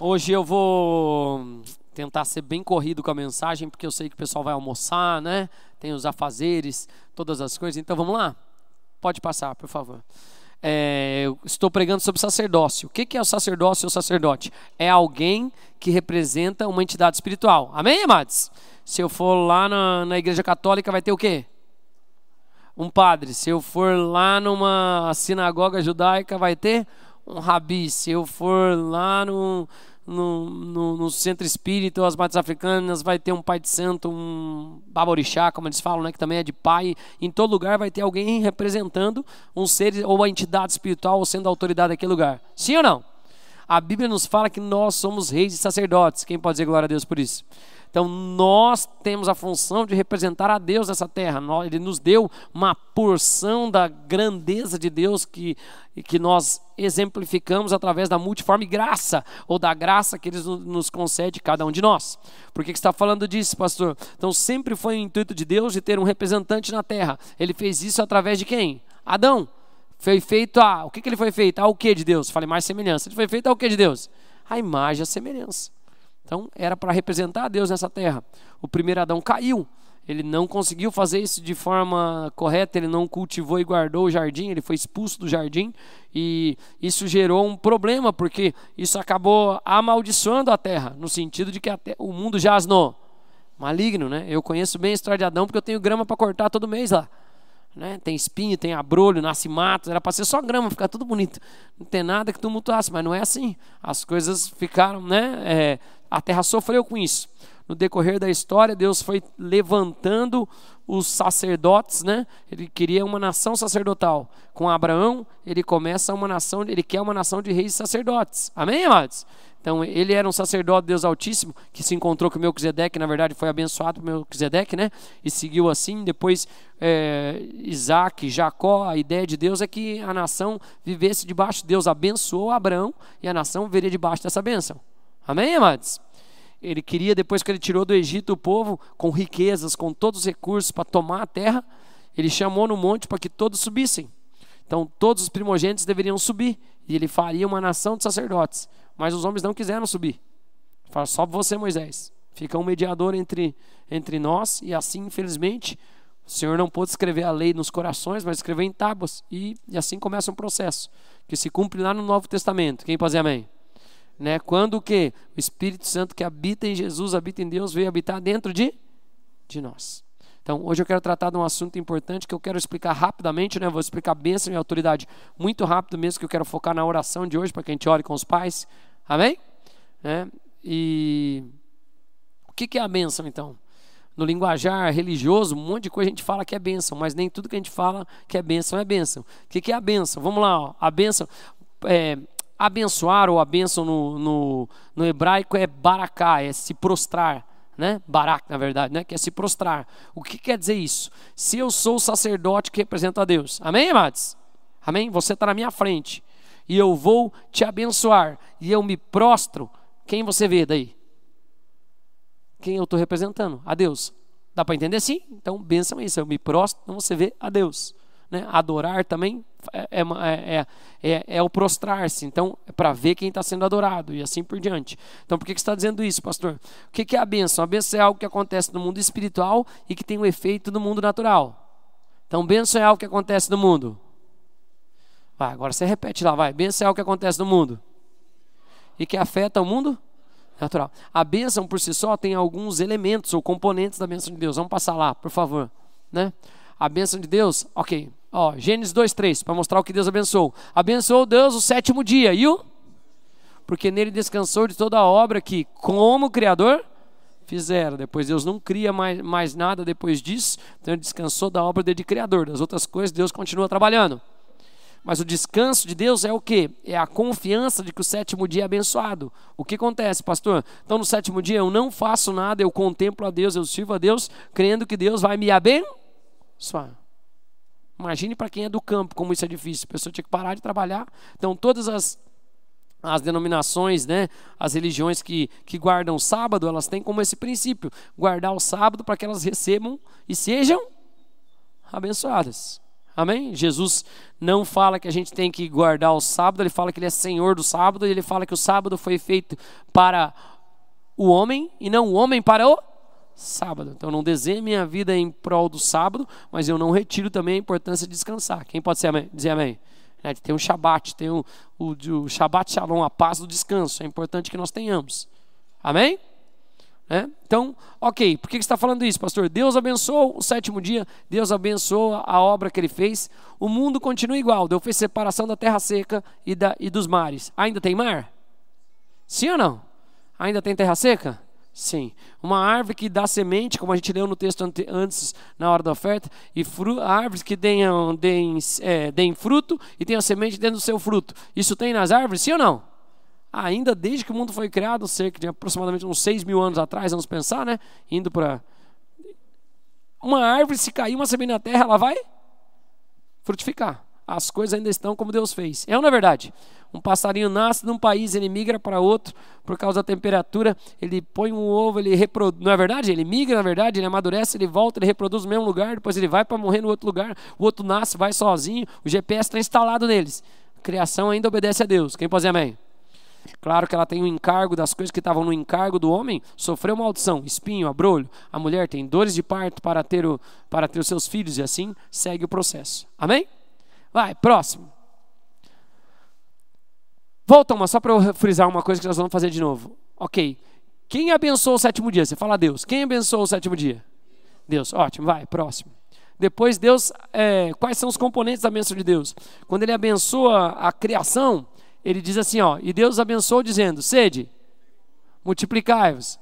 Hoje eu vou tentar ser bem corrido com a mensagem, porque eu sei que o pessoal vai almoçar, né? Tem os afazeres, todas as coisas. Então vamos lá? Pode passar, por favor. Eu estou pregando sobre sacerdócio. O que é o sacerdócio ou o sacerdote? É alguém que representa uma entidade espiritual. Amém, amados? Se eu for lá na igreja católica, vai ter o quê? Um padre. Se eu for lá numa sinagoga judaica, vai ter um rabi. Se eu for lá no centro espírita, as matas africanas, vai ter um pai de santo, um baborixá, como eles falam, né, que também é de pai. Em todo lugar vai ter alguém representando um ser ou a entidade espiritual ou sendo a autoridade daquele lugar. Sim ou não? A Bíblia nos fala que nós somos reis e sacerdotes. Quem pode dizer glória a Deus por isso? Então nós temos a função de representar a Deus nessa terra. Ele nos deu uma porção da grandeza de Deus que nós exemplificamos através da multiforme graça, ou da graça que Ele nos concede cada um de nós. Por que você está falando disso, pastor? Então sempre foi o intuito de Deus de ter um representante na terra. Ele fez isso através de quem? Adão. Foi feito o que ele foi feito? Ao que de Deus? Falei mais semelhança. Ele foi feito ao que de Deus? A imagem e a semelhança. Então era para representar a Deus nessa terra. O primeiro Adão caiu. Ele não conseguiu fazer isso de forma correta. Ele não cultivou e guardou o jardim. Ele foi expulso do jardim. E isso gerou um problema, porque isso acabou amaldiçoando a terra, no sentido de que o mundo jaz no maligno, né? Eu conheço bem a história de Adão, porque eu tenho grama para cortar todo mês lá, né? Tem espinho, tem abrolho, nasce mato. Era para ser só grama, ficar tudo bonito, não tem nada que tumultuasse, mas não é assim. As coisas ficaram, né? A terra sofreu com isso. No decorrer da história, Deus foi levantando os sacerdotes, né? Ele queria uma nação sacerdotal. Com Abraão, ele começa uma nação, ele quer uma nação de reis e sacerdotes. Amém, amados? Então, ele era um sacerdote de Deus Altíssimo, que se encontrou com Melquisedeque, na verdade foi abençoado por Melquisedeque, né? E seguiu assim. Depois, Isaac, Jacó, a ideia de Deus é que a nação vivesse debaixo de Deus. Abençoou Abraão e a nação viria debaixo dessa bênção. Amém, amados? Ele queria, depois que ele tirou do Egito o povo, com riquezas, com todos os recursos para tomar a terra, ele chamou no monte para que todos subissem. Então todos os primogênitos deveriam subir, e ele faria uma nação de sacerdotes. Mas os homens não quiseram subir. Fala, só você, Moisés. Fica um mediador entre nós, e assim, infelizmente, o Senhor não pôde escrever a lei nos corações, mas escreveu em tábuas, e assim começa um processo, que se cumpre lá no Novo Testamento. Quem pode dizer amém? Né? Quando o quê? O Espírito Santo que habita em Jesus, habita em Deus, veio habitar dentro de nós. Então, hoje eu quero tratar de um assunto importante que eu quero explicar rapidamente, né? Vou explicar bênção e autoridade muito rápido mesmo, que eu quero focar na oração de hoje, para que a gente ore com os pais. Amém? Né? E o que é a bênção, então? No linguajar religioso, um monte de coisa a gente fala que é bênção, mas nem tudo que a gente fala que é bênção é bênção. O que é a bênção? Vamos lá, ó. A bênção abençoar, ou a bênção no hebraico é baraká, é se prostrar, né? Barak, na verdade, né? Que é se prostrar. O que quer dizer isso? Se eu sou o sacerdote que representa a Deus, amém, amados? Amém? Você está na minha frente e eu vou te abençoar e eu me prostro, quem você vê daí? Quem eu estou representando? A Deus. Dá para entender assim? Então, bênção é isso, eu me prostro, então você vê a Deus. Né? Adorar também é o prostrar-se. Então, é para ver quem está sendo adorado e assim por diante. Então, por que você está dizendo isso, pastor? O que é a bênção? A bênção é algo que acontece no mundo espiritual e que tem um efeito no mundo natural. Então, bênção é algo que acontece no mundo. Vai, agora você repete lá, vai. Bênção é algo que acontece no mundo e que afeta o mundo natural. A bênção por si só tem alguns elementos ou componentes da bênção de Deus. Vamos passar lá, por favor. Né? A bênção de Deus, ok. Ó, Gênesis 2:3, para mostrar o que Deus abençoou. Abençoou Deus o sétimo dia, porque nele descansou de toda a obra que, como Criador, fizeram. Depois Deus não cria mais nada depois disso, então ele descansou da obra dele de Criador. Das outras coisas Deus continua trabalhando. Mas o descanso de Deus é o quê? É a confiança de que o sétimo dia é abençoado. O que acontece, pastor? Então no sétimo dia eu não faço nada, eu contemplo a Deus, eu sirvo a Deus, crendo que Deus vai me abençoar. Imagine para quem é do campo como isso é difícil. A pessoa tinha que parar de trabalhar. Então todas as denominações, né, as religiões que guardam o sábado, elas têm como esse princípio: guardar o sábado para que elas recebam e sejam abençoadas. Amém? Jesus não fala que a gente tem que guardar o sábado, ele fala que ele é Senhor do sábado, e ele fala que o sábado foi feito para o homem e não o homem para o sábado. Então não desenhe minha vida em prol do sábado, mas eu não retiro também a importância de descansar. Quem pode dizer amém? Tem um Shabat, tem o Shabat Shalom, a paz do descanso. É importante que nós tenhamos. Amém? Então, ok, por que você está falando isso, pastor? Deus abençoou o sétimo dia, Deus abençoou a obra que ele fez, o mundo continua igual, Deus fez separação da terra seca e dos mares. Ainda tem mar? Sim ou não? Ainda tem terra seca? Sim. Uma árvore que dá semente, como a gente leu no texto antes, na hora da oferta, e árvores que deem fruto e tenham semente dentro do seu fruto. Isso tem nas árvores, sim ou não? Ainda desde que o mundo foi criado, cerca de aproximadamente uns 6.000 anos atrás, vamos pensar, né? Indo para... Uma árvore, se cair uma semente na terra, ela vai frutificar. As coisas ainda estão como Deus fez. É ou não é verdade? Um passarinho nasce num país, ele migra para outro por causa da temperatura, ele põe um ovo, ele reproduz, não é verdade? Ele migra, na verdade, ele amadurece, ele volta, ele reproduz no mesmo lugar, depois ele vai para morrer no outro lugar, o outro nasce, vai sozinho, o GPS está instalado neles. A criação ainda obedece a Deus. Quem pode dizer amém? Claro que ela tem um encargo das coisas que estavam no encargo do homem, sofreu maldição, espinho, abrolho. A mulher tem dores de parto para ter os seus filhos e assim segue o processo. Amém? Vai, próximo. Volta só para eu frisar uma coisa que nós vamos fazer de novo. Ok. Quem abençoou o sétimo dia? Você fala Deus. Quem abençoou o sétimo dia? Deus. Ótimo, vai, próximo. Depois Deus, quais são os componentes da bênção de Deus? Quando ele abençoa a criação, ele diz assim, ó, e Deus abençoou dizendo, sede, multiplicai-vos.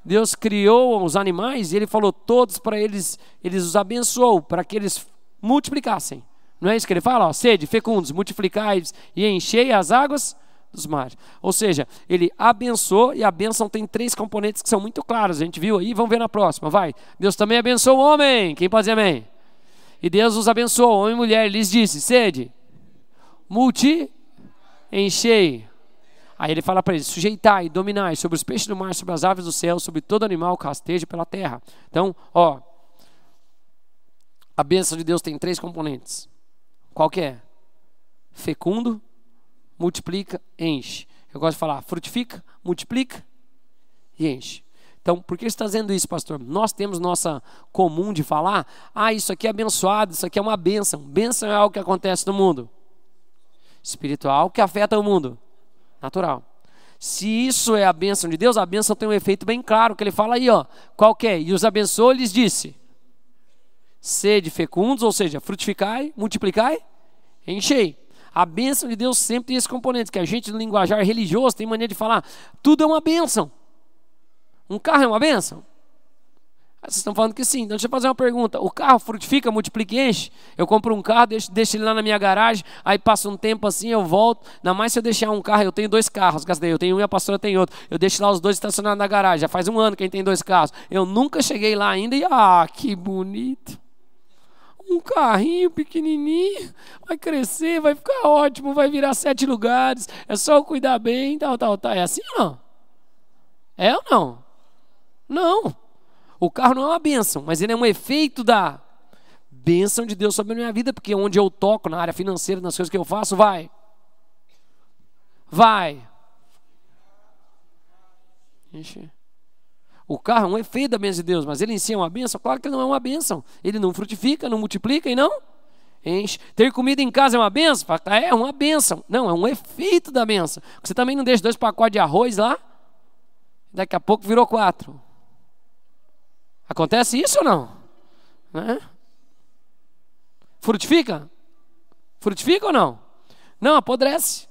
Deus criou os animais e ele falou todos para eles os abençoou para que eles multiplicassem. Não é isso que ele fala? Ó, sede, fecundos, multiplicai-vos e enchei as águas dos mares. Ou seja, ele abençoou e a bênção tem 3 componentes que são muito claros. A gente viu aí, vamos ver na próxima, vai. Deus também abençoou o homem. Quem pode dizer amém? E Deus os abençoou, homem e mulher, lhes disse, sede, enchei. Aí ele fala para eles, sujeitai, dominai sobre os peixes do mar, sobre as aves do céu, sobre todo animal que rasteja pela terra. Então, ó, a bênção de Deus tem 3 componentes. Qual que é? Fecundo, multiplica, enche. Eu gosto de falar, frutifica, multiplica e enche. Então, por que você está dizendo isso, pastor? Nós temos nossa comum de falar, isso aqui é abençoado, isso aqui é uma bênção. Bênção é algo que acontece no mundo espiritual, que afeta o mundo natural. Se isso é a bênção de Deus, a bênção tem um efeito bem claro, que ele fala aí, ó, qual que é? E os abençoou, lhes disse, sede fecundos, ou seja, frutificai, multiplicai, enchei. A bênção de Deus sempre tem esse componente, que a gente no linguajar religioso tem mania de falar, tudo é uma bênção. Um carro é uma bênção? Vocês estão falando que sim. Então deixa eu fazer uma pergunta. O carro frutifica, multiplica e enche? Eu compro um carro, deixo ele lá na minha garagem, aí passa um tempo assim, eu volto. Ainda mais se eu deixar um carro, eu tenho 2 carros, eu tenho um e a pastora tem outro. Eu deixo lá os 2 estacionados na garagem. Já faz um ano que a gente tem 2 carros. Eu nunca cheguei lá ainda e, que bonito. Um carrinho pequenininho, vai crescer, vai ficar ótimo, vai virar 7 lugares. É só eu cuidar bem, tal. É assim ou não? É ou não? Não, o carro não é uma bênção, mas ele é um efeito da bênção de Deus sobre a minha vida, porque onde eu toco, na área financeira, nas coisas que eu faço, vai. Ixi. O carro é um efeito da bênção de Deus, mas ele em si é uma bênção? Claro que ele não é uma bênção, ele não frutifica, não multiplica e não enche. Ter comida em casa é uma bênção? É uma bênção, não, é um efeito da bênção. Você também não deixa 2 pacotes de arroz lá, daqui a pouco virou 4. Acontece isso ou não? Frutifica? Frutifica ou não? Não, apodrece.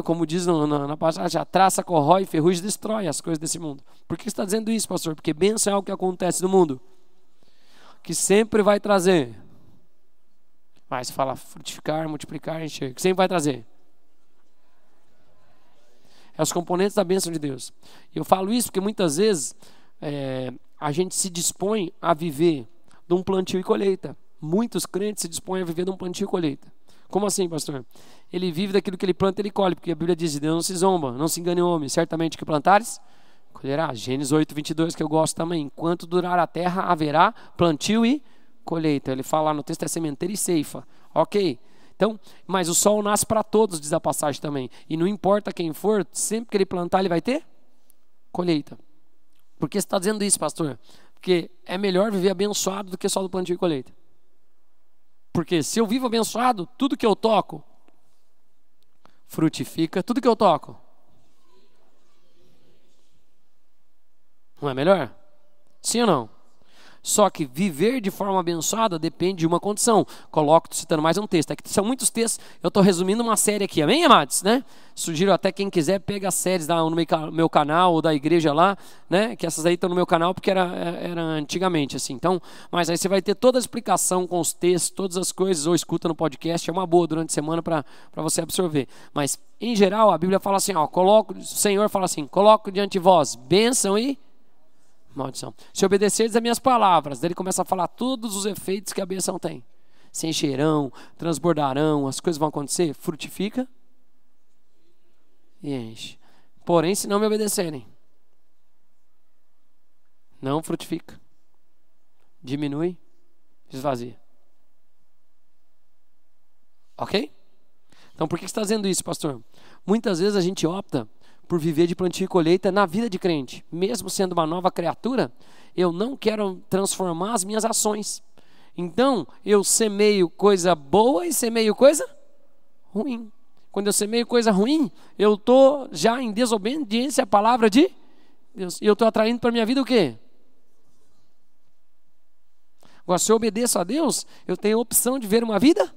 Como diz na passagem, a traça corrói, ferrugem destrói as coisas desse mundo. Por que você está dizendo isso, pastor? Porque bênção é algo que acontece no mundo, que sempre vai trazer. Mas você fala frutificar, multiplicar, encher. Que sempre vai trazer. É os componentes da bênção de Deus. E eu falo isso porque muitas vezes a gente se dispõe a viver de um plantio e colheita. Muitos crentes se dispõem a viver de um plantio e colheita. Como assim, pastor? Ele vive daquilo que ele planta, ele colhe, porque a Bíblia diz, Deus não se zomba, não se engane o homem. Certamente que plantares, colherá. Gênesis 8:22, que eu gosto também. Enquanto durar a terra, haverá plantio e colheita. Ele fala lá no texto, é sementeira e ceifa. Ok. Então, mas o sol nasce para todos, diz a passagem também. E não importa quem for, sempre que ele plantar, ele vai ter colheita. Por que você está dizendo isso, pastor? Porque é melhor viver abençoado do que só do plantio e colheita. Porque se eu vivo abençoado, tudo que eu toco frutifica. Tudo que eu toco. Não é melhor? Sim ou não? Só que viver de forma abençoada depende de uma condição. Coloco, citando mais um texto. Aqui são muitos textos, eu estou resumindo uma série aqui. Amém, amados? Né? Sugiro até quem quiser, pega as séries no meu canal ou da igreja lá, né? Que essas aí estão no meu canal porque era antigamente assim. Então, mas aí você vai ter toda a explicação com os textos, todas as coisas, ou escuta no podcast, é uma boa durante a semana para você absorver. Mas, em geral, a Bíblia fala assim, ó, o Senhor fala assim, coloco diante de vós bênção e maldição. Se obedecerdes as minhas palavras, daí ele começa a falar todos os efeitos que a bênção tem. Se encherão, transbordarão, as coisas vão acontecer, frutifica e enche. Porém, se não me obedecerem, não frutifica, diminui, esvazia. Ok? Então por que você está dizendo isso, pastor? Muitas vezes a gente opta por viver de plantio e colheita na vida de crente. Mesmo sendo uma nova criatura, eu não quero transformar as minhas ações. Então, eu semeio coisa boa e semeio coisa ruim. Quando eu semeio coisa ruim, eu estou já em desobediência à palavra de Deus. E eu estou atraindo para a minha vida o quê? Agora, se eu obedeço a Deus, eu tenho a opção de ver uma vida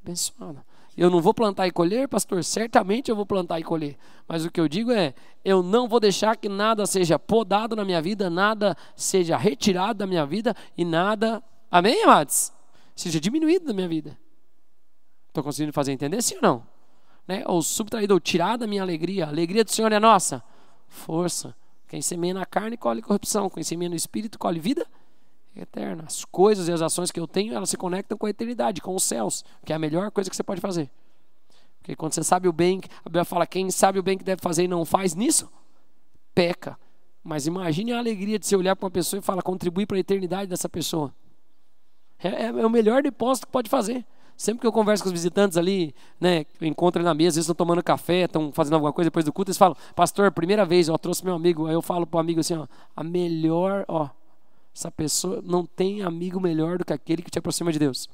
abençoada. Eu não vou plantar e colher, pastor? Certamente eu vou plantar e colher. Mas o que eu digo é, eu não vou deixar que nada seja podado na minha vida, nada seja retirado da minha vida e nada, amém, amados? Seja diminuído da minha vida. Estou conseguindo fazer entender, sim ou não? Né? Ou subtraído, ou tirar da minha alegria. A alegria do Senhor é nossa. Força. Quem semeia na carne, colhe corrupção. Quem semeia no Espírito, colhe vida eterna. As coisas e as ações que eu tenho, elas se conectam com a eternidade, com os céus, que é a melhor coisa que você pode fazer. Porque quando você sabe o bem, a Bíblia fala, quem sabe o bem que deve fazer e não faz nisso, peca. Mas imagine a alegria de você olhar para uma pessoa e falar, contribui para a eternidade dessa pessoa. É o melhor depósito que pode fazer. Sempre que eu converso com os visitantes ali, né, eu encontro na mesa, eles estão tomando café, estão fazendo alguma coisa depois do culto, eles falam, pastor, primeira vez, ó, trouxe meu amigo. Aí eu falo para o amigo assim, ó, a melhor, ó, essa pessoa não tem amigo melhor do que aquele que te aproxima de Deus.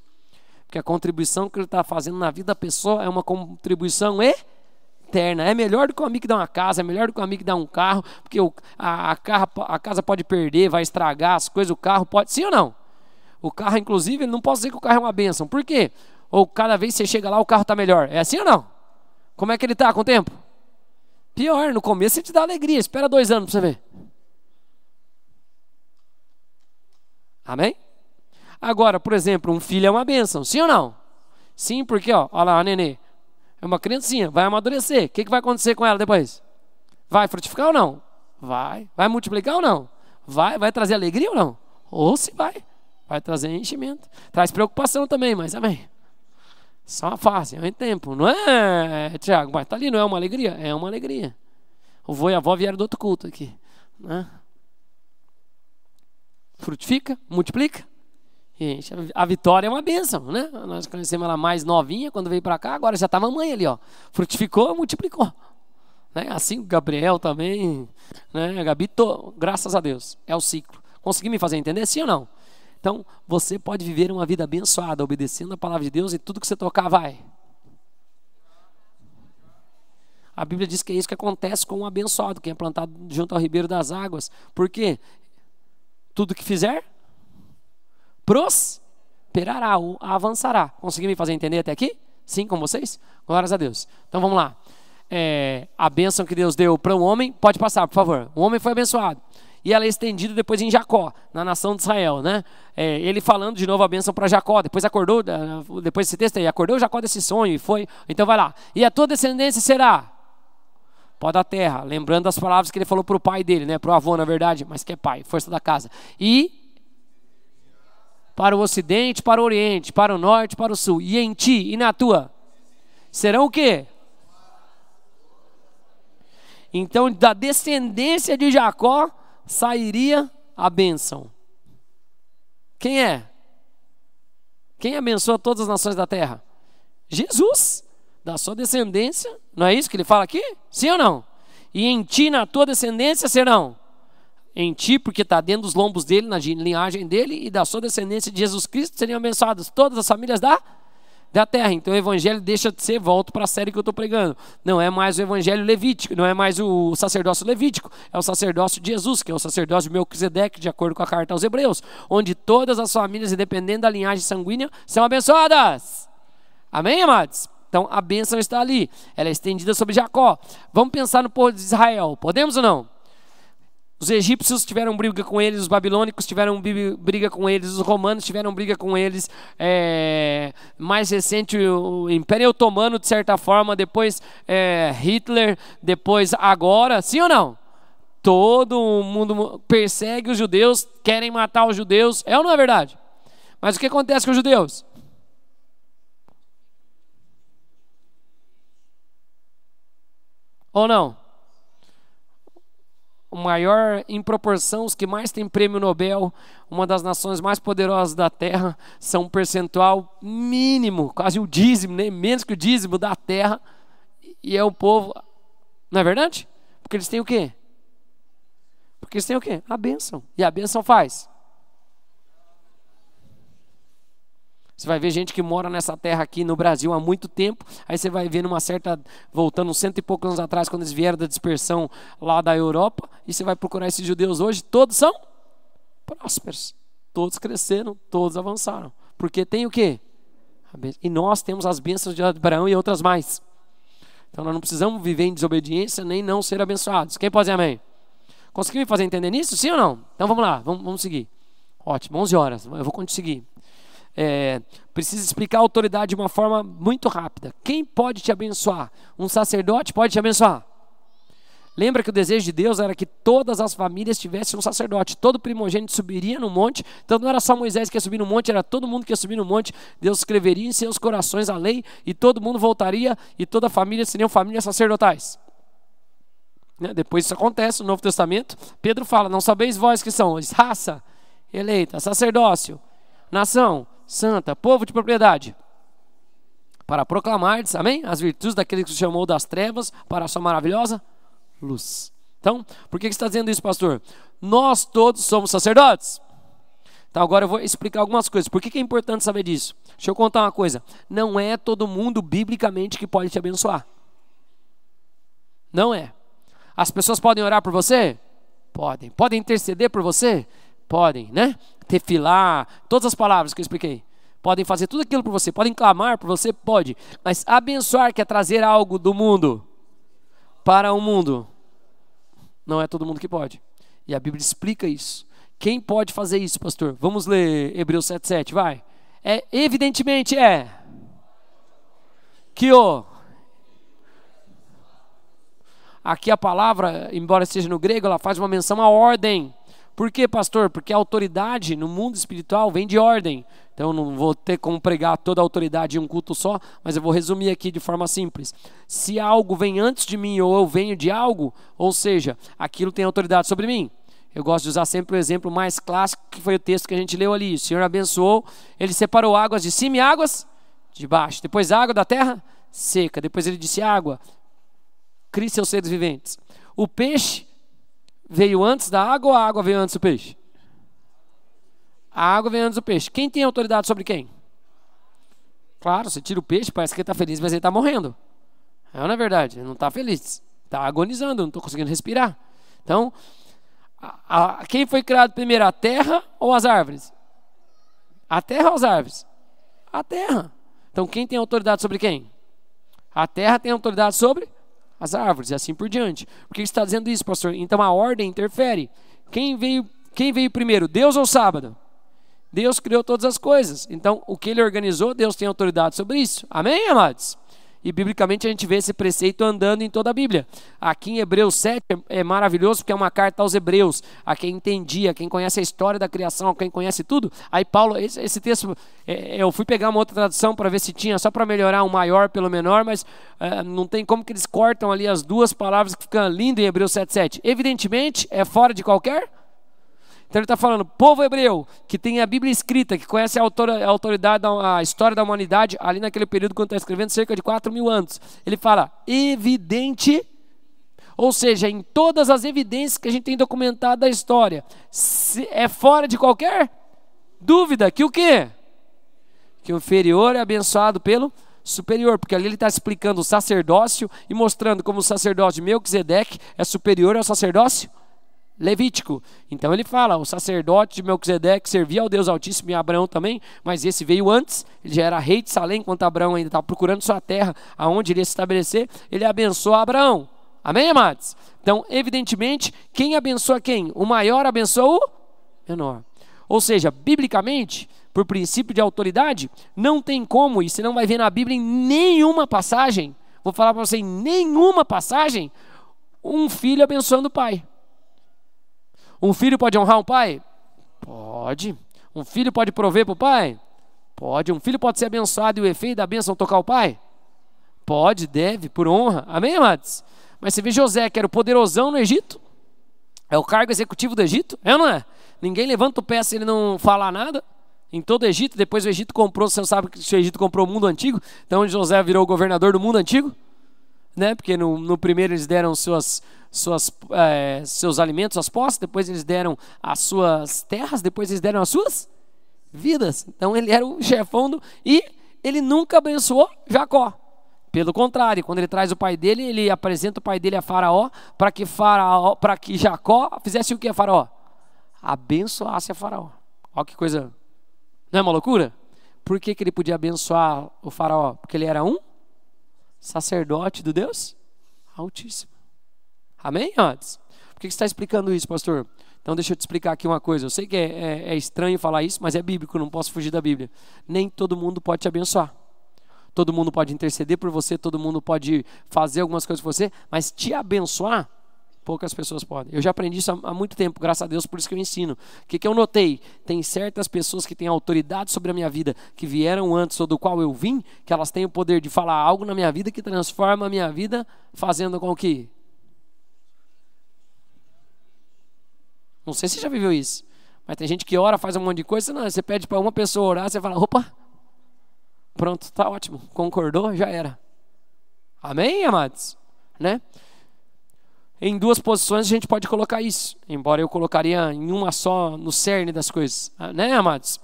Porque a contribuição que ele está fazendo na vida da pessoa é uma contribuição eterna. É melhor do que um amigo que dá uma casa, é melhor do que um amigo que dá um carro, porque a casa pode perder, vai estragar as coisas, o carro pode... Sim ou não? O carro, inclusive, ele não pode dizer que o carro é uma bênção. Por quê? Ou cada vez que você chega lá, o carro está melhor. É assim ou não? Como é que ele está com o tempo? Pior, no começo ele te dá alegria. Espera 2 anos para você ver. Amém? Agora, por exemplo, um filho é uma bênção, sim ou não? Sim, porque, ó, olha lá, a nenê, é uma criancinha, vai amadurecer. O que vai acontecer com ela depois? Vai frutificar ou não? Vai. Vai multiplicar ou não? Vai trazer alegria ou não? Ou se vai trazer enchimento. Traz preocupação também, mas amém. Só uma fase, é um tempo, não é, Tiago? Mas tá ali, não é uma alegria? É uma alegria. O vô e a avó vieram do outro culto aqui, né? Frutifica, multiplica. Gente, a Vitória é uma bênção, né? Nós conhecemos ela mais novinha quando veio para cá, agora já está mamãe ali, ó. Frutificou, multiplicou. Né? Assim o Gabriel também, né? A Gabi, graças a Deus, é o ciclo. Consegui me fazer entender, sim ou não? Então, você pode viver uma vida abençoada, obedecendo a palavra de Deus e tudo que você tocar vai. A Bíblia diz que é isso que acontece com um abençoado, quem é plantado junto ao ribeiro das águas. Por quê? Tudo que fizer, prosperará ou avançará. Consegui me fazer entender até aqui? Sim, com vocês? Glórias a Deus. Então vamos lá. A bênção que Deus deu para um homem, pode passar, por favor. Um homem foi abençoado. E ela é estendida depois em Jacó, na nação de Israel, né? Ele falando de novo a bênção para Jacó. Depois acordou, depois desse texto aí, acordou Jacó desse sonho e foi. Então vai lá. E a tua descendência será pó da terra, lembrando das palavras que ele falou para o pai dele, né? Para o avô, na verdade, mas que é pai, força da casa. E para o ocidente, para o oriente, para o norte, para o sul. E em ti e na tua serão o quê? Então, da descendência de Jacó sairia a bênção. Quem é? Quem abençoa todas as nações da terra? Jesus, da sua descendência. Não é isso que ele fala aqui? Sim ou não? E em ti, na tua descendência, serão. Em ti, porque está dentro dos lombos dele, na linhagem dele, e da sua descendência de Jesus Cristo, seriam abençoadas todas as famílias da terra. Então o evangelho deixa de ser, volto para a série que eu estou pregando, não é mais o evangelho levítico, não é mais o sacerdócio levítico, é o sacerdócio de Jesus, que é o sacerdócio de Melquisedeque, de acordo com a carta aos Hebreus, onde todas as famílias, independente da linhagem sanguínea, são abençoadas. Amém, amados? Então a bênção está ali, ela é estendida sobre Jacó. Vamos pensar no povo de Israel, podemos ou não? Os egípcios tiveram briga com eles, os babilônicos tiveram briga com eles, os romanos tiveram briga com eles, mais recente o Império Otomano, de certa forma, depois Hitler, depois agora, sim ou não? Todo mundo persegue os judeus, querem matar os judeus, é ou não é verdade? Mas o que acontece com os judeus? Ou não? O maior em proporção, os que mais têm prêmio Nobel, uma das nações mais poderosas da terra, são um percentual mínimo, quase o dízimo, nem menos que o dízimo da terra, e é o povo, não é verdade? Porque eles têm o quê? Porque eles têm o quê? A bênção, e a bênção faz. Você vai ver gente que mora nessa terra aqui no Brasil há muito tempo, aí você vai ver numa certa, voltando uns 100 e poucos anos atrás, quando eles vieram da dispersão lá da Europa, e você vai procurar esses judeus hoje, todos são prósperos, todos cresceram, todos avançaram, porque tem o quê? E nós temos as bênçãos de Abraão e outras mais. Então nós não precisamos viver em desobediência, nem não ser abençoados. Quem pode dizer amém? Conseguiu me fazer entender nisso, sim ou não? Então vamos lá, vamos seguir. Ótimo, 11 horas, eu vou conseguir. Precisa explicar a autoridade de uma forma muito rápida. Quem pode te abençoar? Um sacerdote pode te abençoar. Lembra que o desejo de Deus era que todas as famílias tivessem um sacerdote. Todo primogênito subiria no monte. Então não era só Moisés que ia subir no monte, era todo mundo que ia subir no monte. Deus escreveria em seus corações a lei e todo mundo voltaria e toda a família seriam famílias sacerdotais. Depois isso acontece no Novo Testamento. Pedro fala, não sabeis vós que são raça eleita, sacerdócio, nação santa, povo de propriedade, para proclamar, amém? As virtudes daquele que se chamou das trevas para a sua maravilhosa luz. Então, por que você está dizendo isso, pastor? Nós todos somos sacerdotes. Então agora eu vou explicar algumas coisas. Por que é importante saber disso? Deixa eu contar uma coisa. Não é todo mundo biblicamente que pode te abençoar. Não é. As pessoas podem orar por você? Podem. Podem interceder por você? Podem, né? Tefilar, todas as palavras que eu expliquei. Podem fazer tudo aquilo por você, podem clamar por você, pode. Mas abençoar, que é trazer algo do mundo para o mundo, não é todo mundo que pode. E a Bíblia explica isso. Quem pode fazer isso, pastor? Vamos ler Hebreus 7:7, vai. Evidentemente que aqui a palavra, embora esteja no grego, ela faz uma menção à ordem. Por quê, pastor? Porque a autoridade no mundo espiritual vem de ordem. Então eu não vou ter como pregar toda a autoridade em um culto só, mas eu vou resumir aqui de forma simples. Se algo vem antes de mim ou eu venho de algo, ou seja, aquilo tem autoridade sobre mim. Eu gosto de usar sempre o exemplo mais clássico, que foi o texto que a gente leu ali. O Senhor abençoou, Ele separou águas de cima e águas de baixo. Depois água da terra seca. Depois Ele disse água, crie seus seres viventes. O peixe veio antes da água ou a água veio antes do peixe? A água veio antes do peixe. Quem tem autoridade sobre quem? Claro, você tira o peixe, parece que ele está feliz, mas ele está morrendo. Não é verdade? Ele não está feliz. Está agonizando, não estou conseguindo respirar. Então, quem foi criado primeiro, a terra ou as árvores? A terra ou as árvores? A terra. Então, quem tem autoridade sobre quem? A terra tem autoridade sobre as árvores, e assim por diante. Por que você está dizendo isso, pastor? Então a ordem interfere. Quem veio primeiro, Deus ou sábado? Deus criou todas as coisas. Então o que Ele organizou, Deus tem autoridade sobre isso. Amém, amados? E biblicamente a gente vê esse preceito andando em toda a Bíblia. Aqui em Hebreus 7 é maravilhoso porque é uma carta aos hebreus, a quem entendia, a quem conhece a história da criação, a quem conhece tudo. Aí Paulo, esse texto, eu fui pegar uma outra tradução para ver se tinha, só para melhorar o maior pelo menor, mas não tem como que eles cortam ali as duas palavras que ficam lindo em Hebreus 7:7. Evidentemente, é fora de qualquer. Então ele está falando, povo hebreu, que tem a Bíblia escrita, que conhece a autoridade, a história da humanidade, ali naquele período, quando está escrevendo, cerca de 4.000 anos. Ele fala, evidente, ou seja, em todas as evidências que a gente tem documentado da história, é fora de qualquer dúvida, que o quê? Que o inferior é abençoado pelo superior, porque ali ele está explicando o sacerdócio e mostrando como o sacerdócio de Melquisedeque é superior ao sacerdócio levítico. Então ele fala, o sacerdote de Melquisedeque servia ao Deus Altíssimo e a Abraão também, mas esse veio antes, ele já era rei de Salém, enquanto Abraão ainda estava procurando sua terra, aonde iria se estabelecer, ele abençoa Abraão. Amém, amados? Então, evidentemente, quem abençoa quem? O maior abençoa o menor. Ou seja, biblicamente, por princípio de autoridade, não tem como, e você não vai ver na Bíblia em nenhuma passagem, vou falar para você, em nenhuma passagem, um filho abençoando o pai. Um filho pode honrar um pai? Pode. Um filho pode prover para o pai? Pode. Um filho pode ser abençoado e o efeito da bênção tocar o pai? Pode, deve, por honra. Amém, amados? Mas você vê José, que era o poderosão no Egito, é o cargo executivo do Egito, é ou não é? Ninguém levanta o pé se ele não falar nada. Em todo o Egito, depois o Egito comprou, você não sabe que o Egito comprou o mundo antigo, então José virou o governador do mundo antigo, né? Porque no primeiro eles deram seus alimentos, as posses, depois eles deram as suas terras, depois eles deram as suas vidas. Então ele era o chefão e ele nunca abençoou Jacó. Pelo contrário, quando ele traz o pai dele, ele apresenta o pai dele a Faraó, para que Jacó fizesse o que a Faraó? Abençoasse a Faraó. Olha que coisa, não é uma loucura? Por que ele podia abençoar o Faraó? Porque ele era um sacerdote do Deus Altíssimo. Amém, amados? Por que você está explicando isso, pastor? Então deixa eu te explicar aqui uma coisa. Eu sei que é estranho falar isso, mas é bíblico, não posso fugir da Bíblia. Nem todo mundo pode te abençoar. Todo mundo pode interceder por você, todo mundo pode fazer algumas coisas por você, mas te abençoar, poucas pessoas podem. Eu já aprendi isso há muito tempo, graças a Deus, por isso que eu ensino. O que eu notei? Tem certas pessoas que têm autoridade sobre a minha vida, que vieram antes ou do qual eu vim, que elas têm o poder de falar algo na minha vida que transforma a minha vida, fazendo com que... Não sei se você já viveu isso, mas tem gente que ora, faz um monte de coisa, não, você pede para uma pessoa orar, você fala, opa, pronto, tá ótimo, concordou, já era. Amém, amados? Né? Em duas posições a gente pode colocar isso, embora eu colocaria em uma só, no cerne das coisas, né, amados?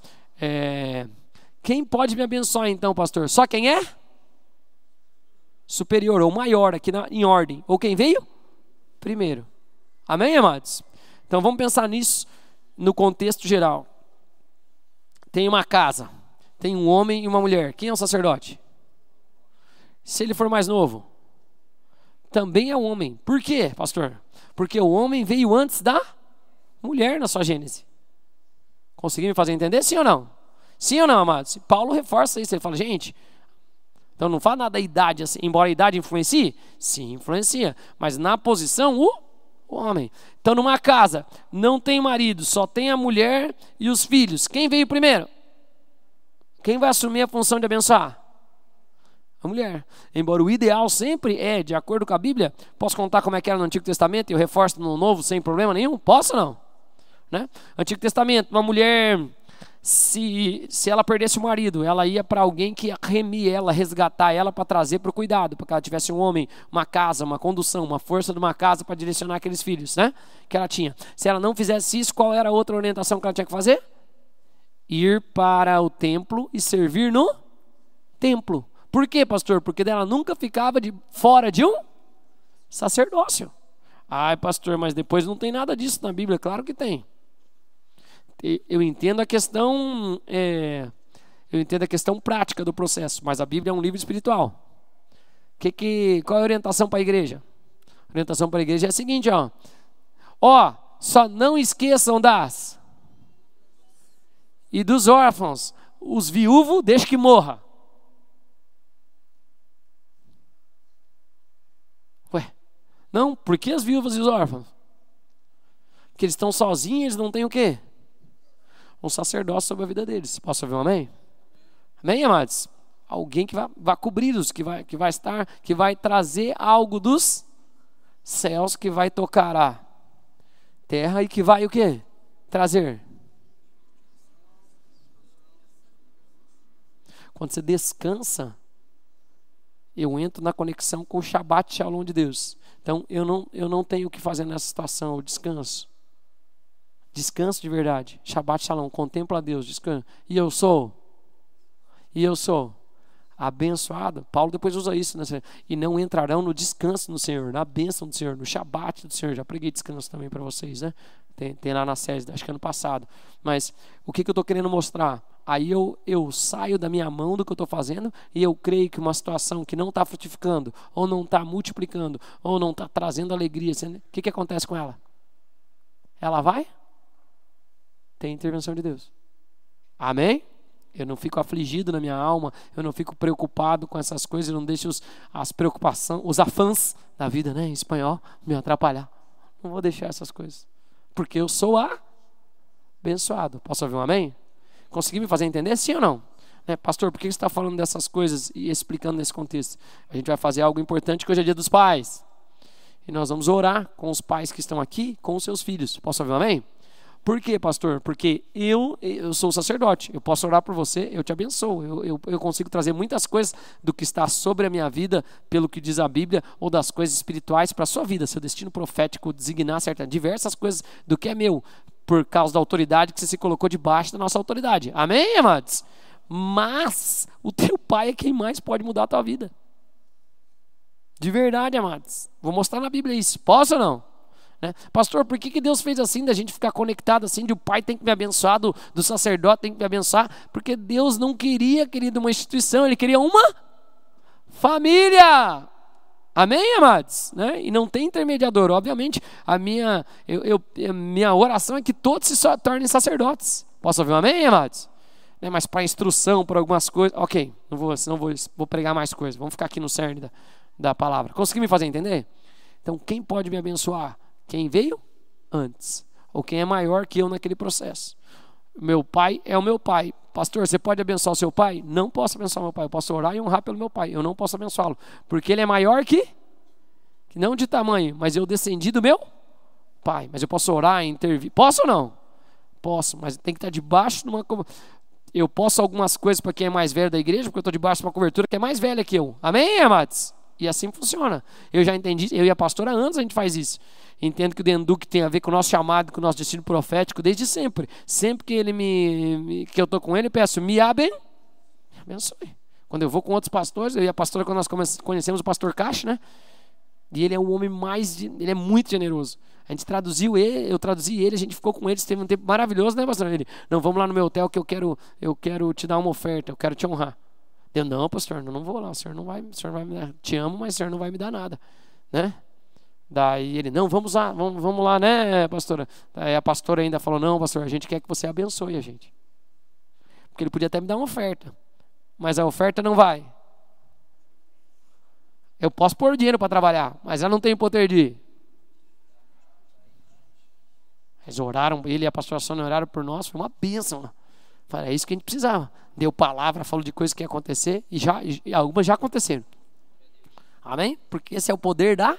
Quem pode me abençoar então, pastor? Só quem é superior ou maior aqui em ordem, ou quem veio primeiro. Amém, amados? Então vamos pensar nisso no contexto geral. Tem uma casa, tem um homem e uma mulher. Quem é o sacerdote? Se ele for mais novo, também é um homem. Por quê, pastor? Porque o homem veio antes da mulher na sua Gênese. Conseguiu me fazer entender? Sim ou não? Sim ou não, amados? Paulo reforça isso. Ele fala, gente, então não fala nada da idade, assim, embora a idade influencie. Sim, influencia. Mas na posição, o homem. Então numa casa, não tem marido, só tem a mulher e os filhos. Quem veio primeiro? Quem vai assumir a função de abençoar? A mulher. Embora o ideal sempre é, de acordo com a Bíblia, posso contar como é que era no Antigo Testamento e eu reforço no Novo sem problema nenhum? Posso ou não? Né? Antigo Testamento, uma mulher, se ela perdesse o marido, ela ia para alguém que ia remir ela, resgatar ela para trazer para o cuidado, para que ela tivesse um homem, uma casa, uma condução, uma força de uma casa para direcionar aqueles filhos, né? Que ela tinha. Se ela não fizesse isso, qual era a outra orientação que ela tinha que fazer? Ir para o templo e servir no templo. Por quê, pastor? Porque ela nunca ficava fora de um sacerdócio. Ai, pastor, mas depois não tem nada disso na Bíblia. Claro que tem. Eu entendo a questão, prática do processo, mas a Bíblia é um livro espiritual. Qual é a orientação para a igreja? A orientação para a igreja é a seguinte, só não esqueçam e dos órfãos, os viúvos, deixa que morra. Não, por que as viúvas e os órfãos? Porque eles estão sozinhos, eles não têm o quê? Um sacerdócio sobre a vida deles. Posso ouvir um amém? Amém, amados? Alguém que vai cobri-los, que vai trazer algo dos céus, que vai tocar a terra e que vai o quê? Trazer. Quando você descansa, eu entro na conexão com o Shabbat Shalom de Deus. Então eu não tenho o que fazer nessa situação, eu descanso. Descanso de verdade. Shabbat Shalom, contempla a Deus, descanso. E eu sou abençoado. Paulo depois usa isso, né? E não entrarão no descanso do Senhor, na bênção do Senhor, no Shabbat do Senhor. Já preguei descanso também para vocês, né? Tem lá na série, acho que ano passado. Mas o que eu estou querendo mostrar? Aí eu saio da minha mão do que eu estou fazendo e eu creio que uma situação que não está frutificando, ou não está multiplicando, ou não está trazendo alegria, o que acontece com ela? Ela vai? Tem intervenção de Deus. Amém? Eu não fico afligido na minha alma, eu não fico preocupado com essas coisas, eu não deixo as preocupações, os afãs da vida, né, em espanhol, me atrapalhar. Não vou deixar essas coisas, porque eu sou abençoado. Posso ouvir um amém? Consegui me fazer entender, sim ou não? Pastor, por que você está falando dessas coisas e explicando nesse contexto? A gente vai fazer algo importante que hoje é dia dos pais. E nós vamos orar com os pais que estão aqui, com os seus filhos. Posso ouvir um amém? Por quê, pastor? Porque eu sou sacerdote, eu posso orar por você, eu te abençoo, eu consigo trazer muitas coisas do que está sobre a minha vida, pelo que diz a Bíblia, ou das coisas espirituais para a sua vida, seu destino profético, designar diversas coisas do que é meu, por causa da autoridade que você se colocou debaixo da nossa autoridade. Amém, amados? Mas o teu pai é quem mais pode mudar a tua vida. De verdade, amados. Vou mostrar na Bíblia isso. Posso ou não? Pastor, por que Deus fez assim, da gente ficar conectado assim, de o pai tem que me abençoar, do sacerdote tem que me abençoar? Porque Deus não queria, querido, uma instituição, Ele queria uma família. Amém, amados? E não tem intermediador. Obviamente, a minha oração é que todos se tornem sacerdotes. Posso ouvir um amém, amados? Mas para instrução, para algumas coisas, ok, não vou, senão vou pregar mais coisas. Vamos ficar aqui no cerne da palavra. Consegui me fazer entender? Então, quem pode me abençoar? Quem veio antes, ou quem é maior que eu naquele processo. Meu pai é o meu pai. Pastor, você pode abençoar o seu pai? Não posso abençoar meu pai. Eu posso orar e honrar pelo meu pai. Eu não posso abençoá-lo, porque ele é maior que não de tamanho, mas eu descendi do meu pai. Mas eu posso orar e intervir. Posso ou não? Posso, mas tem que estar debaixo de uma... Eu posso algumas coisas para quem é mais velho da igreja, porque eu estou debaixo de uma cobertura que é mais velha que eu. Amém, amados? E assim funciona. Eu já entendi, eu e a pastora há anos a gente faz isso. Entendo que o Denduque tem a ver com o nosso chamado, com o nosso destino profético, desde sempre. Sempre que ele que eu estou com ele, eu peço, me abençoe. Quando eu vou com outros pastores, eu e a pastora, quando nós conhecemos o pastor Caixa, né? E ele é um homem ele é muito generoso. A gente traduziu ele, eu traduzi ele, a gente ficou com ele, teve um tempo maravilhoso, né, pastor? Ele, não, vamos lá no meu hotel que eu quero te dar uma oferta, eu quero te honrar. Eu, não, pastor, eu não vou lá, o senhor não vai me dar, te amo, mas o senhor não vai me dar nada, né? Daí ele, não, vamos lá, né, pastora? Daí a pastora ainda falou, não, pastor, a gente quer que você abençoe a gente. Porque ele podia até me dar uma oferta, mas a oferta não vai. Eu posso pôr dinheiro para trabalhar, mas eu não tenho poder de ir. Eles oraram, ele e a pastora Sônia oraram por nós, foi uma bênção. Falei, é isso que a gente precisava. Deu palavra, falou de coisas que ia acontecer e algumas já aconteceram. Amém? Porque esse é o poder da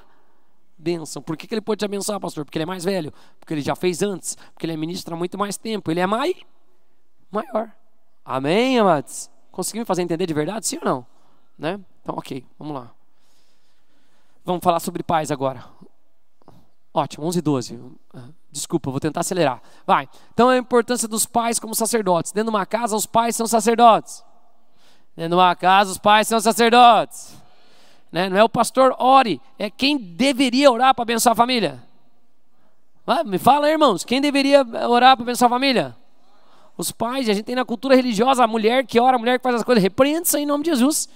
bênção. Por que ele pode te abençoar, pastor? Porque ele é mais velho, porque ele já fez antes, porque ele ministra há muito mais tempo, ele é maior. Amém, amados? Conseguiu me fazer entender de verdade, sim ou não? Né? Então, ok, vamos lá. Vamos falar sobre pais agora. Ótimo, 11:12. Desculpa, vou tentar acelerar. Vai. Então, a importância dos pais como sacerdotes. Dentro de uma casa, os pais são sacerdotes. Dentro de uma casa, os pais são sacerdotes. Não é o pastor ore, é quem deveria orar para abençoar a família. Me fala, irmãos, quem deveria orar para abençoar a família? Os pais. A gente tem na cultura religiosa a mulher que ora, a mulher que faz as coisas. Repreende isso aí em nome de Jesus.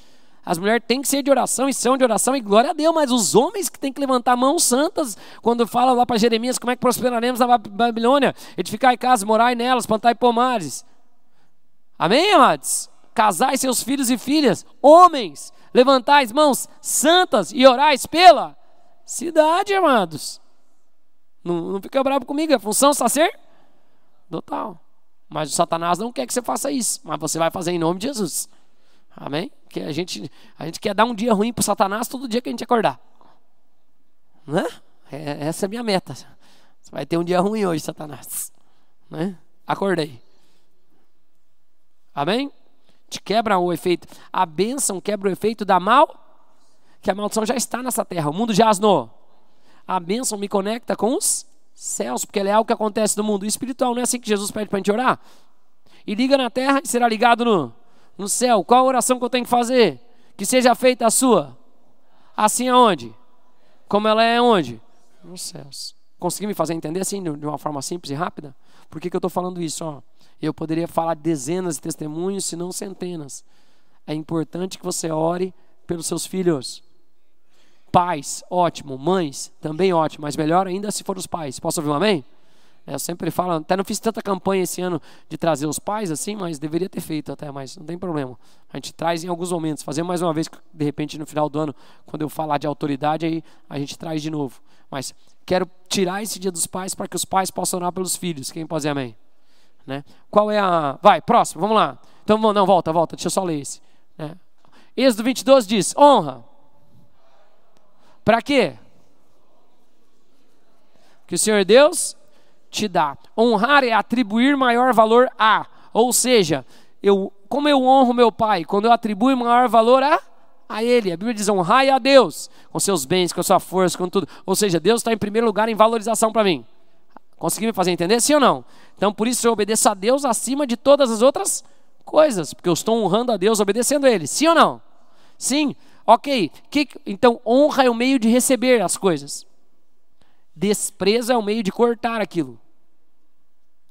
As mulheres têm que ser de oração e são de oração e glória a Deus, mas os homens que têm que levantar mãos santas, quando fala lá para Jeremias como é que prosperaremos na Babilônia, edificar em casa, morar nelas, plantar pomares. Amém, amados? Casais seus filhos e filhas, homens, levantai as mãos santas e orais pela cidade, amados. Não fica bravo comigo, é função sacerdotal. Mas o Satanás não quer que você faça isso, mas você vai fazer em nome de Jesus. Amém? Porque a gente quer dar um dia ruim para o Satanás todo dia que a gente acordar. Né? Essa é a minha meta. Você vai ter um dia ruim hoje, Satanás. Né? Acordei. Amém? Te quebra o efeito. A bênção quebra o efeito da que a maldição já está nessa terra. O mundo já asnou. A bênção me conecta com os céus, porque ela é algo que acontece no mundo espiritual. Não é assim que Jesus pede para a gente orar? E liga na terra e será ligado no céu. Qual a oração que eu tenho que fazer? Que seja feita a sua. Assim aonde? Como ela é onde? Nos céus. Consegui me fazer entender assim, de uma forma simples e rápida? Por que eu estou falando isso? Eu poderia falar dezenas de testemunhos, se não centenas. É importante que você ore pelos seus filhos. Pais, ótimo. Mães, também ótimo. Mas melhor ainda se for os pais. Posso ouvir um amém? Eu sempre falo, até não fiz tanta campanha esse ano de trazer os pais assim, mas deveria ter feito até, mas não tem problema. A gente traz em alguns momentos. Fazer mais uma vez, de repente no final do ano, quando eu falar de autoridade, aí a gente traz de novo. Mas quero tirar esse dia dos pais para que os pais possam orar pelos filhos. Quem pode dizer amém? Né? Qual é a... Vai, próximo, vamos lá. Então, não, volta, deixa eu só ler esse. Né? Êxodo 20:12 diz, honra. Para quê? Que o Senhor Deus te dá. Honrar é atribuir maior valor a. Ou seja, como eu honro meu pai? Quando eu atribuo maior valor a ele. A Bíblia diz, honrai a Deus com seus bens, com a sua força, com tudo. Ou seja, Deus está em primeiro lugar em valorização para mim. Consegui me fazer entender? Sim ou não? Então, por isso eu obedeço a Deus acima de todas as outras coisas. Porque eu estou honrando a Deus, obedecendo a Ele. Sim ou não? Sim. Ok. Então, honra é o meio de receber as coisas. Desprezo é o meio de cortar aquilo.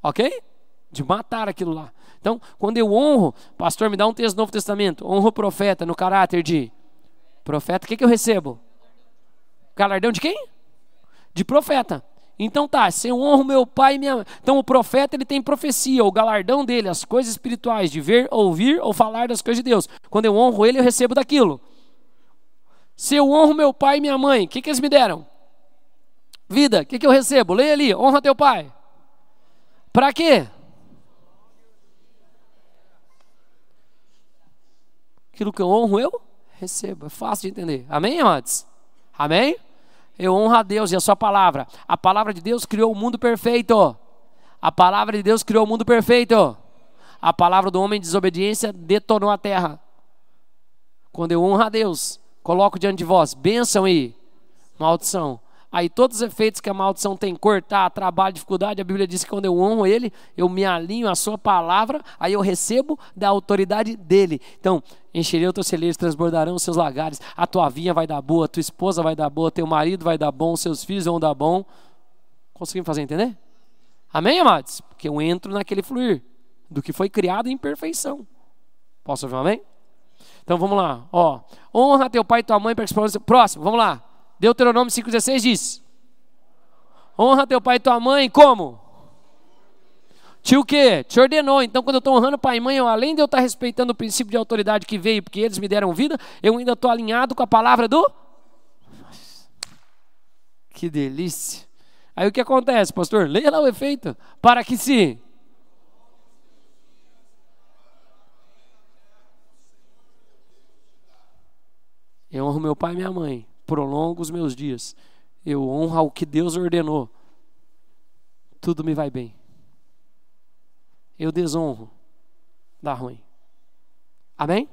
Ok? De matar aquilo lá. Então, quando eu honro, pastor, me dá um texto do Novo Testamento. Honro o profeta no caráter de profeta. O que eu recebo? Galardão de quem? De profeta. Então tá, se eu honro meu pai e minha mãe. Então o profeta ele tem profecia, o galardão dele, as coisas espirituais, de ver, ouvir ou falar das coisas de Deus. Quando eu honro ele, eu recebo daquilo. Se eu honro meu pai e minha mãe, o que eles me deram? Vida, o que eu recebo? Leia ali, honra teu pai. Para quê? Aquilo que eu honro, eu recebo. É fácil de entender. Amém, amados? Amém? Eu honro a Deus e a sua palavra. A palavra de Deus criou o mundo perfeito. A palavra de Deus criou o mundo perfeito. A palavra do homem de desobediência detonou a terra. Quando eu honro a Deus, coloco diante de vós bênção e maldição. Aí todos os efeitos que a maldição tem, cortar, trabalho, dificuldade, a Bíblia diz que quando eu honro ele, eu me alinho à sua palavra, aí eu recebo da autoridade dele. Então, encherei os teus celeiros, transbordarão os seus lagares, a tua vinha vai dar boa, a tua esposa vai dar boa, teu marido vai dar bom, seus filhos vão dar bom. Conseguimos fazer entender? Amém, amados? Porque eu entro naquele fluir do que foi criado em perfeição. Posso ouvir um amém? Então vamos lá, honra teu pai e tua mãe para que se... Próximo, vamos lá. Deuteronômio 5,16 diz, honra teu pai e tua mãe como? O quê? Te ordenou. Então quando eu estou honrando pai e mãe, além de eu estar respeitando o princípio de autoridade que veio, porque eles me deram vida, eu ainda estou alinhado com a palavra do... Que delícia. Aí o que acontece, pastor? Leia lá o efeito. Para que se... Eu honro meu pai e minha mãe. Prolongo os meus dias. Eu honro o que Deus ordenou. Tudo me vai bem. Eu desonro. Dá ruim. Amém?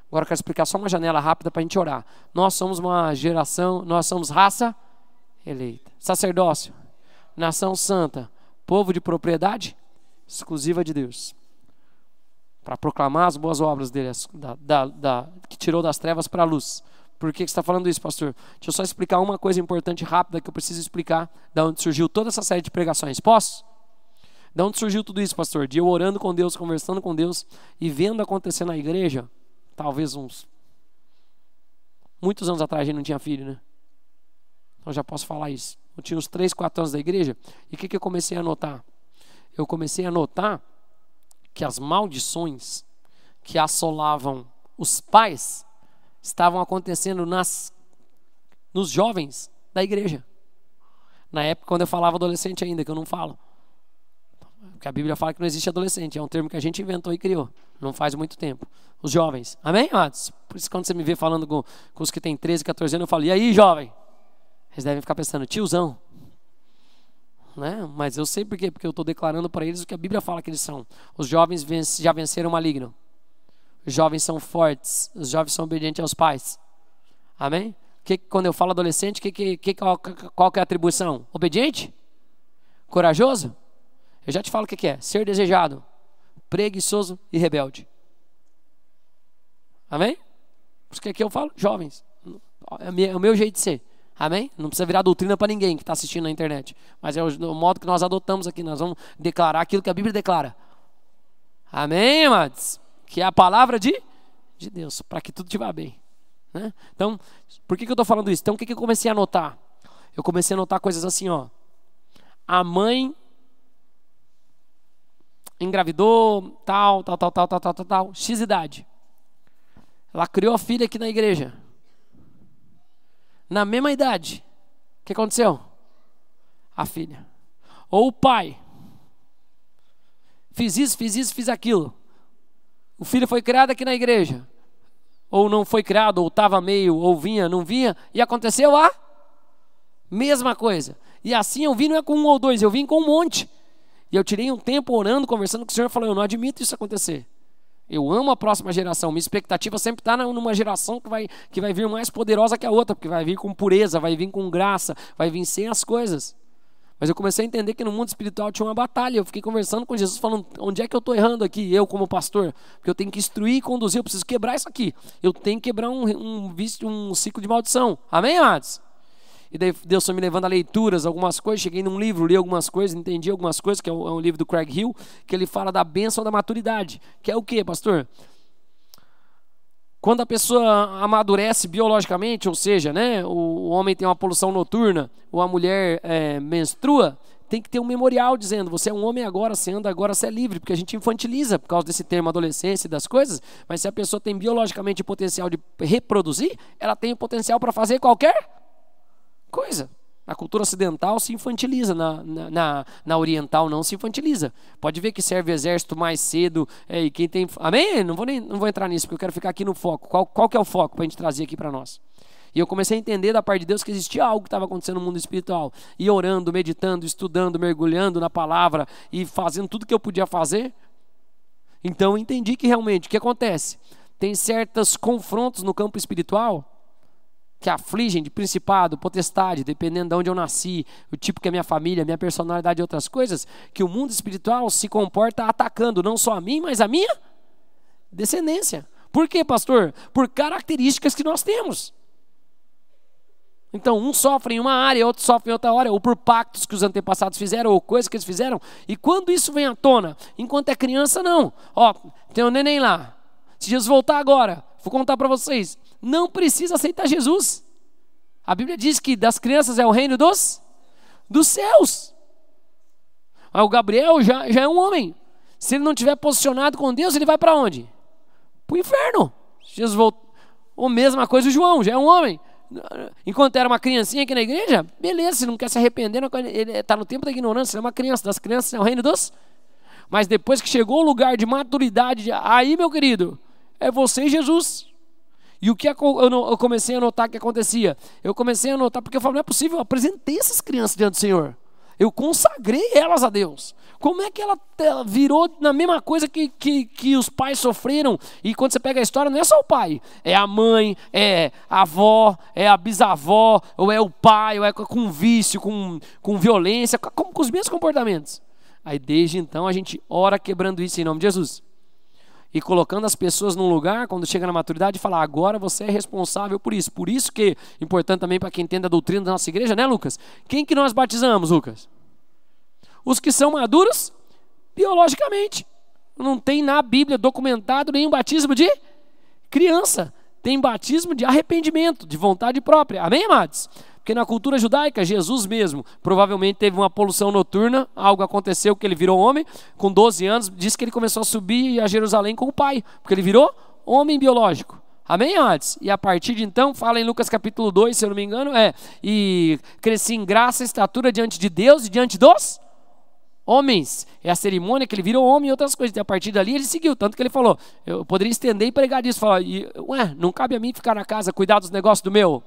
Agora eu quero explicar só uma janela rápida para a gente orar. Nós somos uma geração, nós somos raça eleita. Sacerdócio. Nação santa. Povo de propriedade exclusiva de Deus. Para proclamar as boas obras dele, que tirou das trevas para a luz. Por que você está falando isso, pastor? Deixa eu só explicar uma coisa importante rápida que eu preciso explicar de onde surgiu toda essa série de pregações. Posso? De onde surgiu tudo isso, pastor? De eu orando com Deus, conversando com Deus e vendo acontecer na igreja, talvez muitos anos atrás a gente não tinha filho, né? Então já posso falar isso. Eu tinha uns 3, 4 anos da igreja e o que eu comecei a notar? Eu comecei a notar que as maldições que assolavam os pais estavam acontecendo nos jovens da igreja. Na época, quando eu falava adolescente ainda, que eu não falo. Porque a Bíblia fala que não existe adolescente. É um termo que a gente inventou e criou. Não faz muito tempo. Os jovens. Amém, amados? Por isso, quando você me vê falando com os que têm 13, 14 anos, eu falo, e aí, jovem? Eles devem ficar pensando, tiozão. Né? Mas eu sei por quê. Porque eu estou declarando para eles o que a Bíblia fala que eles são. Os jovens já venceram o maligno. Os jovens são fortes. Os jovens são obedientes aos pais. Amém? Quando eu falo adolescente, qual que é a atribuição? Obediente? Corajoso? Eu já te falo o que é. Ser desejado, preguiçoso e rebelde. Amém? Por isso que aqui eu falo jovens. É o meu jeito de ser. Amém? Não precisa virar doutrina para ninguém que está assistindo na internet. Mas é o modo que nós adotamos aqui. Nós vamos declarar aquilo que a Bíblia declara. Amém, amados? Que é a palavra de Deus, para que tudo estiver bem. Né? Então, por que eu estou falando isso? Então, o que eu comecei a notar? Eu comecei a notar coisas assim, ó. A mãe engravidou, tal, X idade. Ela criou a filha aqui na igreja. Na mesma idade. O que aconteceu? A filha. Ou o pai. Fiz isso, fiz aquilo. O filho foi criado aqui na igreja. Ou não foi criado, ou estava meio, ou vinha, não vinha. E aconteceu a mesma coisa. E assim eu vim não é com um ou dois, eu vim com um monte. E eu tirei um tempo orando, conversando com o Senhor, e falei, eu não admito isso acontecer. Eu amo a próxima geração. Minha expectativa sempre está numa geração que vai vir mais poderosa que a outra, porque vai vir com pureza, vai vir com graça, vai vir sem as coisas. Mas eu comecei a entender que no mundo espiritual tinha uma batalha. Eu fiquei conversando com Jesus, falando, onde é que eu estou errando aqui, eu como pastor? Porque eu tenho que instruir e conduzir, eu preciso quebrar isso aqui. Eu tenho que quebrar um ciclo de maldição. Amém, amados? E daí Deus foi me levando a leituras, algumas coisas. Cheguei num livro, li algumas coisas, entendi algumas coisas, que é um livro do Craig Hill, que ele fala da bênção da maturidade. Que é o quê, pastor? Quando a pessoa amadurece biologicamente, ou seja, né, o homem tem uma poluição noturna, ou a mulher menstrua, tem que ter um memorial dizendo, você é um homem agora, você anda agora, você é livre, porque a gente infantiliza por causa desse termo adolescência e das coisas, mas se a pessoa tem biologicamente o potencial de reproduzir, ela tem o potencial para fazer qualquer coisa. Na cultura ocidental se infantiliza, na oriental não se infantiliza. Pode ver que serve o exército mais cedo, e quem tem... Amém? Não vou entrar nisso, porque eu quero ficar aqui no foco. Qual que é o foco para a gente trazer aqui para nós? E eu comecei a entender da parte de Deus que existia algo que estava acontecendo no mundo espiritual. E orando, meditando, estudando, mergulhando na palavra e fazendo tudo que eu podia fazer. Então eu entendi que realmente, o que acontece? Tem certos confrontos no campo espiritual que afligem de principado, potestade, dependendo de onde eu nasci, o tipo que é minha família, minha personalidade e outras coisas, que o mundo espiritual se comporta atacando não só a mim, mas a minha descendência. Por quê, pastor? Por características que nós temos. Então, um sofre em uma área, outro sofre em outra área, ou por pactos que os antepassados fizeram, ou coisas que eles fizeram. E quando isso vem à tona, enquanto é criança, não. Ó, tem um neném lá. Se Jesus voltar agora, vou contar para vocês, não precisa aceitar Jesus. A Bíblia diz que das crianças é o reino dos céus. O Gabriel já é um homem. Se ele não estiver posicionado com Deus, ele vai para onde? Para o inferno. Jesus voltou. Ou mesma coisa o João, já é um homem. Enquanto era uma criancinha aqui na igreja, beleza, se não quer se arrepender, ele está no tempo da ignorância, ele é uma criança, das crianças é o reino dos... Mas depois que chegou o lugar de maturidade, aí, meu querido, é você e Jesus. E o que eu comecei a notar que acontecia? Eu comecei a notar, porque eu falei, não é possível, eu apresentei essas crianças diante do Senhor. Eu consagrei elas a Deus. Como é que ela virou na mesma coisa que os pais sofreram? E quando você pega a história, não é só o pai. É a mãe, é a avó, é a bisavó, ou é o pai, ou é com vício, com violência, com os mesmos comportamentos. Aí desde então a gente ora quebrando isso em nome de Jesus. E colocando as pessoas num lugar, quando chega na maturidade, e falar, agora você é responsável por isso. Por isso que é importante também para quem entende a doutrina da nossa igreja, né, Lucas? Quem que nós batizamos, Lucas? Os que são maduros biologicamente. Não tem na Bíblia documentado nenhum batismo de criança. Tem batismo de arrependimento, de vontade própria. Amém, amados? Porque na cultura judaica, Jesus mesmo provavelmente teve uma poluição noturna, algo aconteceu que ele virou homem, com 12 anos, diz que ele começou a subir a Jerusalém com o pai, porque ele virou homem biológico. Amém, amados? E a partir de então, fala em Lucas capítulo 2, se eu não me engano, e cresci em graça e estatura diante de Deus e diante dos homens. É a cerimônia que ele virou homem e outras coisas. E a partir dali ele seguiu, tanto que ele falou, eu poderia estender e pregar disso, falar, não cabe a mim ficar na casa, cuidar dos negócios do meu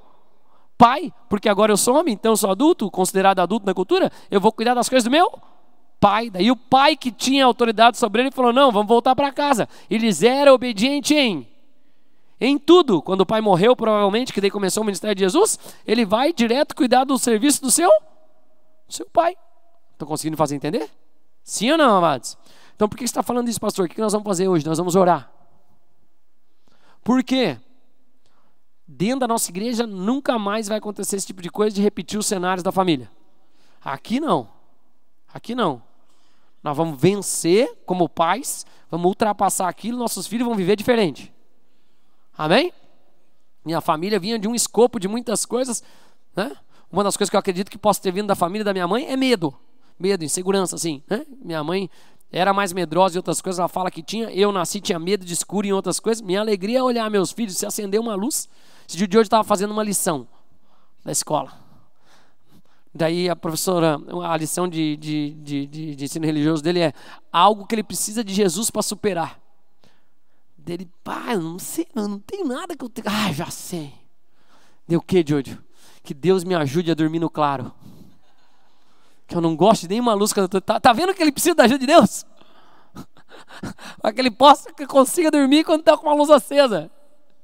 pai, porque agora eu sou homem, então eu sou adulto, considerado adulto na cultura, eu vou cuidar das coisas do meu pai. Daí o pai que tinha autoridade sobre ele falou, não, vamos voltar para casa. Eles eram obedientes em tudo. Quando o pai morreu, provavelmente, que daí começou o ministério de Jesus, ele vai direto cuidar do serviço do seu pai. Estão conseguindo fazer entender? Sim ou não, amados? Então por que você está falando isso, pastor? O que nós vamos fazer hoje? Nós vamos orar. Por quê? Dentro da nossa igreja nunca mais vai acontecer esse tipo de coisa de repetir os cenários da família. Aqui não. Aqui não. Nós vamos vencer como pais, vamos ultrapassar aquilo, nossos filhos vão viver diferente. Amém? Minha família vinha de um escopo de muitas coisas, né? Uma das coisas que eu acredito que possa ter vindo da família da minha mãe é medo. Medo, insegurança, assim, né? Minha mãe era mais medrosa em outras coisas, ela fala que tinha. Eu nasci, tinha medo de escuro em outras coisas. Minha alegria é olhar meus filhos, se acender uma luz. Esse dia de hoje eu estava fazendo uma lição da escola. Daí a professora, a lição de ensino religioso dele é algo que ele precisa de Jesus para superar. Dele, pai, eu não sei, eu não tenho nada que eu tenho. Ah, já sei. Deu o que, Jojo? Que Deus me ajude a dormir no claro. Que eu não gosto de nenhuma luz. Tá vendo que ele precisa da ajuda de Deus? Para que ele consiga dormir quando está com uma luz acesa.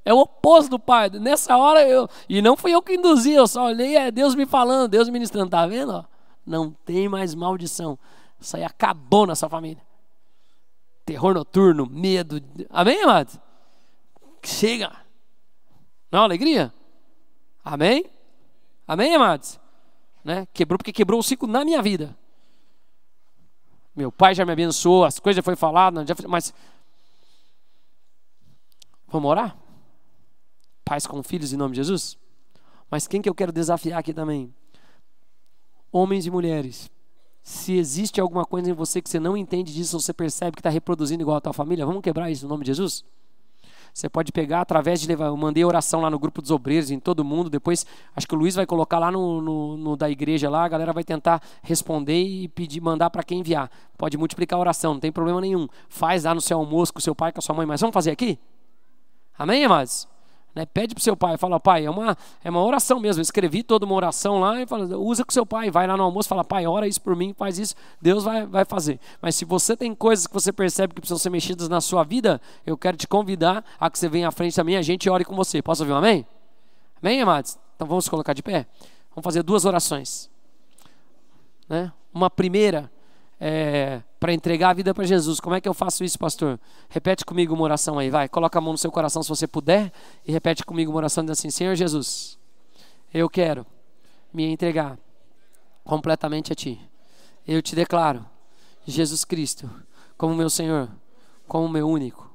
É o oposto do pai. Nessa hora, e não fui eu que induzi, eu só olhei, Deus me falando, Deus ministrando. Tá vendo? Ó? Não tem mais maldição. Isso aí acabou na sua família. Terror noturno, medo. Amém, amados? Chega. Não, alegria? Amém? Amém, amados? Né? Quebrou porque quebrou o ciclo na minha vida. Meu pai já me abençoou, as coisas já foi falado, mas vamos orar? Pais com filhos em nome de Jesus? Mas quem que eu quero desafiar aqui também? Homens e mulheres. Se existe alguma coisa em você que você não entende disso, você percebe que está reproduzindo igual a tua família, vamos quebrar isso no nome de Jesus? Você pode pegar através de levar. Eu mandei oração lá no grupo dos obreiros, em todo mundo. Depois, acho que o Luiz vai colocar lá no da igreja lá. A galera vai tentar responder e pedir, mandar para quem enviar. Pode multiplicar a oração, não tem problema nenhum. Faz lá no seu almoço com o seu pai, com a sua mãe. Mas vamos fazer aqui? Amém, amados? Né? Pede para o seu pai, fala, pai, é uma oração mesmo. Eu escrevi toda uma oração lá e fala, usa com o seu pai. Vai lá no almoço e fala, pai, ora isso por mim, faz isso. Deus vai fazer. Mas se você tem coisas que você percebe que precisam ser mexidas na sua vida, eu quero te convidar a que você venha à frente também, a gente ore com você. Posso ouvir um amém? Amém, amados? Então vamos colocar de pé? Vamos fazer 2 orações. Né? Uma primeira para entregar a vida para Jesus. Como é que eu faço isso, pastor? Repete comigo uma oração aí, vai. Coloca a mão no seu coração se você puder e repete comigo uma oração dizendo assim, Senhor Jesus, eu quero me entregar completamente a Ti. Eu te declaro Jesus Cristo como meu Senhor, como meu único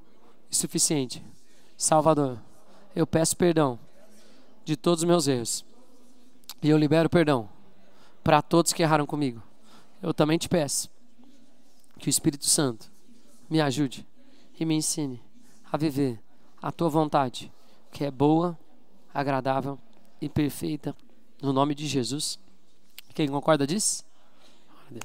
e suficiente Salvador. Eu peço perdão de todos os meus erros e eu libero perdão para todos que erraram comigo. Eu também te peço que o Espírito Santo me ajude e me ensine a viver a Tua vontade, que é boa, agradável e perfeita, no nome de Jesus. Quem concorda disso?